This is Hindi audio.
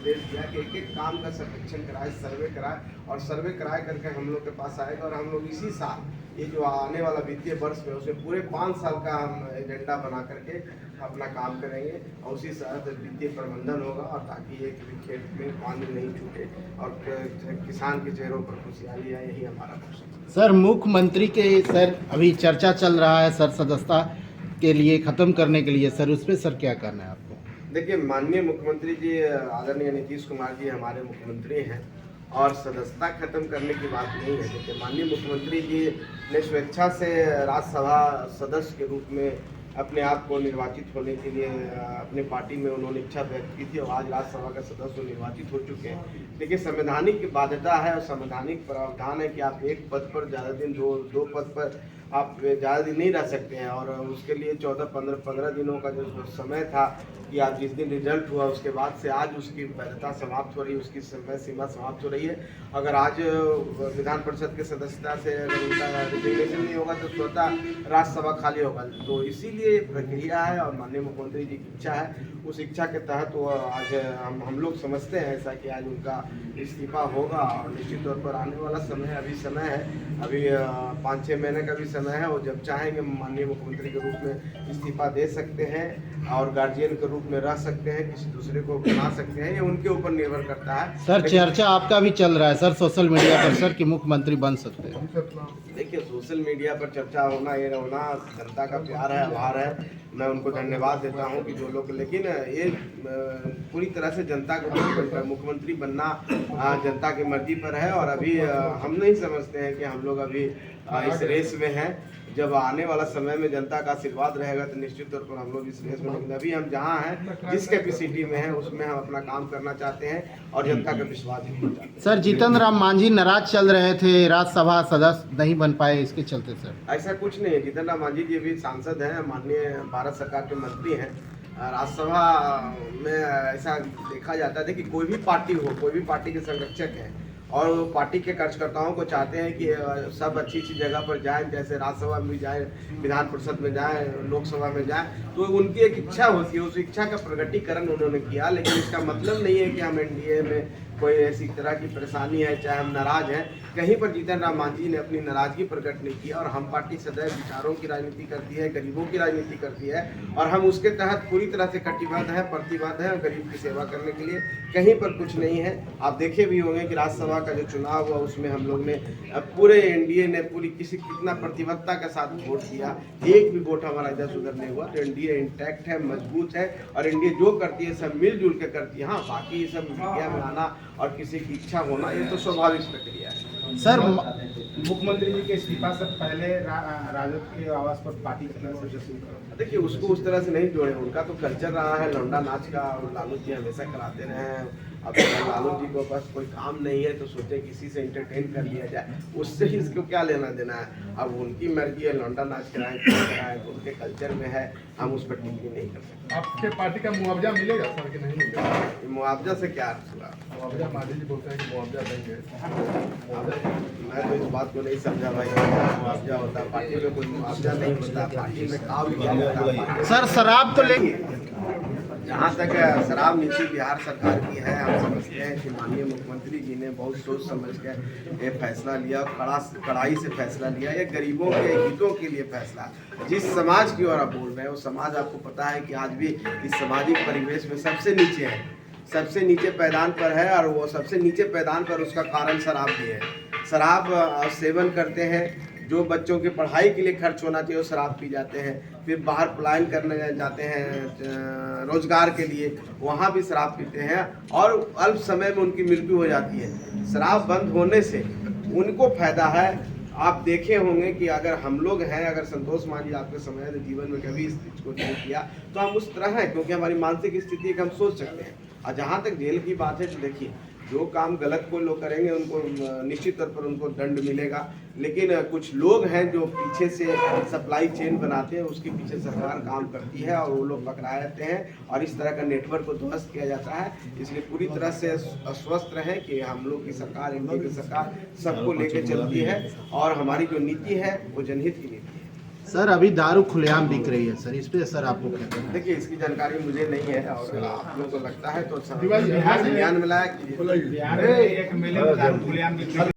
निर्देश दिया कि एक एक काम का सर्वेक्षण कराए, सर्वे कराए और सर्वे कराए करके हम लोग के पास आएगा और हम लोग इसी साल ये जो आने वाला वित्तीय वर्ष में उसे पूरे 5 साल का हम एजेंडा बना करके अपना काम करेंगे और उसी साथ वित्तीय प्रबंधन होगा और ताकि एक भी खेत में पानी नहीं छूटे और किसान के चेहरों पर खुशहाली आए, यही हमारा कोशिश है। सर मुख्यमंत्री के सर अभी चर्चा चल रहा है सर सदस्यता के लिए ख़त्म करने के लिए सर, उस पर सर क्या करना है आपको? देखिए, माननीय मुख्यमंत्री जी आदरणीय नीतीश कुमार जी हमारे मुख्यमंत्री हैं और सदस्यता खत्म करने की बात नहीं है। देखिए, माननीय मुख्यमंत्री जी ने स्वेच्छा से राज्यसभा सदस्य के रूप में अपने आप को निर्वाचित होने के लिए अपने पार्टी में उन्होंने इच्छा व्यक्त की थी और आज राज्यसभा का सदस्य निर्वाचित हो चुके हैं। देखिए, संवैधानिक बाध्यता है और संवैधानिक प्रावधान है कि आप एक पद पर ज़्यादा दिन दो पद पर आप ज़्यादा दिन नहीं रह सकते हैं और उसके लिए 14-15 दिनों का जो समय था कि आप जिस दिन रिजल्ट हुआ उसके बाद से आज उसकी वैधता समाप्त हो रही है, उसकी समय सीमा समाप्त हो रही है। अगर आज विधान परिषद के सदस्यता से अगर उनका रिजर्वेशन नहीं होगा तो स्वतः राज्यसभा खाली होगा। तो इसीलिए प्रक्रिया है और माननीय मुख्यमंत्री जी की इच्छा है, उस इच्छा के तहत वो आज हम लोग समझते हैं ऐसा कि आज उनका इस्तीफा होगा और निश्चित तौर पर आने वाला समय अभी समय है, अभी 5-6 महीने का भी समय है और जब चाहेंगे माननीय मुख्यमंत्री के रूप में इस्तीफा दे सकते हैं और गार्जियन के रूप में रह सकते हैं, किसी दूसरे को बना सकते हैं, ये उनके ऊपर निर्भर करता है। सर चर्चा आपका भी चल रहा है सर सोशल मीडिया पर सर कि मुख्यमंत्री बन सकते हैं। देखिए, सोशल मीडिया पर चर्चा होना ये होना जनता का प्यार है, आभार है, मैं उनको धन्यवाद देता हूं कि जो लोग, लेकिन ये पूरी तरह से जनता को मुख्यमंत्री बनना जनता की मर्जी पर है और अभी हम नहीं समझते हैं कि हम लोग अभी इस रेस में हैं। जब आने वाला समय में जनता का आशीर्वाद रहेगा तो निश्चित तौर पर हम लोग इस रेस में, लेकिन अभी हम जहां हैं जिस कैपेसिटी में हैं उसमें हम अपना काम करना चाहते हैं और जनता का विश्वास जीतना चाहते हैं। सर जीतन राम मांझी नाराज चल रहे थे, राज्यसभा सदस्य नहीं बन पाए, इसके चलते सर? ऐसा कुछ नहीं है, जीतन राम मांझी जी भी सांसद हैं, माननीय भारत सरकार के मंत्री हैं। राज्यसभा में ऐसा देखा जाता है कि कोई भी पार्टी हो, कोई भी पार्टी के संरक्षक हैं और वो पार्टी के कार्यकर्ताओं को चाहते हैं कि सब अच्छी जगह पर जाएं, जैसे राज्यसभा में जाएं, विधान परिषद में जाएं, लोकसभा में जाएं, तो उनकी एक इच्छा होती है, उस इच्छा का प्रकटीकरण उन्होंने किया। लेकिन इसका मतलब नहीं है कि हम एनडीए में कोई ऐसी तरह की परेशानी है, चाहे हम नाराज हैं। कहीं पर जीतन राम मांझी ने अपनी नाराजगी प्रकट नहीं की और हम पार्टी सदैव विचारों की राजनीति करती है, गरीबों की राजनीति करती है और हम उसके तहत पूरी तरह से कटिबद्ध है, प्रतिबद्ध है और गरीब की सेवा करने के लिए कहीं पर कुछ नहीं है। आप देखे भी होंगे कि राज्यसभा का जो चुनाव हुआ उसमें हम लोग ने पूरे एनडीए ने कितना प्रतिबद्धता के साथ वोट दिया, एक भी वोट हमारा इधर उधर नहीं हुआ। तो एनडीए इंटैक्ट है, मजबूत है और एनडीए जो करती है सब मिलजुल के करती है। हाँ, बाकी ये सब मीडिया में आना और किसी की इच्छा होना ये तो स्वाभाविक प्रक्रिया है। सर मुख्यमंत्री जी के इस्तीफा से पहले राजद के आवास पर पार्टी की तरफ से देखिए, उसको उस तरह से नहीं जोड़े, उनका तो कल्चर रहा है लौंडा नाच का और लालू जी हमेशा कराते रहे हैं। अब लालू जी को बस कोई काम नहीं है तो सोचे किसी से इंटरटेन कर लिया जाए, उससे ही इसको क्या लेना देना है। अब उनकी मर्जी है, लौंडा नाच कराएं तो उनके कल्चर में है, हम उस पर टिप्पणी नहीं कर सकते। आपके पार्टी का मुआवजा मिलेगा सर कि नहीं मिलेगा? मुआवजा से क्या अर्थ हुआ? मुआवजा मांझी जी बोलते हैं कि मुआवजा देंगे। मैं तो इस बात को नहीं समझा भाई, मुआवजा होता है पार्टी में, कोई मुआवजा नहीं होता, पार्टी में काम किया जाता है। सर शराब तो लेंगे, जहाँ तक शराब नीति बिहार सरकार की है, हम समझते हैं कि माननीय मुख्यमंत्री जी ने बहुत सोच समझ के ये फैसला लिया, कड़ाई से फैसला लिया। ये गरीबों के हितों के लिए फैसला, जिस समाज की ओर आप बोल रहे हैं वो समाज आपको पता है कि आज भी इस सामाजिक परिवेश में सबसे नीचे है, सबसे नीचे पैदान पर है और वो सबसे नीचे पैदान पर उसका कारण शराब भी है। शराब सेवन करते हैं, जो बच्चों की पढ़ाई के लिए खर्च होना चाहिए वो शराब पी जाते हैं, फिर बाहर पलायन करने जाते हैं रोजगार के लिए, वहाँ भी शराब पीते हैं और अल्प समय में उनकी मृत्यु हो जाती है। शराब बंद होने से उनको फायदा है। आप देखे होंगे कि अगर हम लोग हैं, अगर संतोष मांझी आपके समय तो जीवन में कभी इस चीज़ को नहीं किया तो हम उस तरह हैं, क्योंकि हमारी मानसिक स्थिति है कि हम सोच सकते हैं। और जहाँ तक जेल की बात है तो देखिए, जो काम गलत कोई लोग करेंगे उनको निश्चित तौर पर उनको दंड मिलेगा, लेकिन कुछ लोग हैं जो पीछे से सप्लाई चेन बनाते हैं, उसके पीछे सरकार काम करती है और वो लोग पकड़ाए जाते हैं और इस तरह का नेटवर्क को ध्वस्त किया जाता है। इसलिए पूरी तरह से आश्वस्त रहें कि हम लोग की सरकार, एनडीए की सरकार सबको लेके चलती है और हमारी जो नीति है वो जनहित की नीति है। सर अभी दारू खुलेआम बिक रही है सर, इस पे सर आपको क्या कहना है? देखिए इसकी जानकारी मुझे नहीं है और आप लोगों को लगता है तो बिहार में- संज्ञान में लाया कीजिए। बिहार में एक मेले में दारू खुलेआम बिक रही है।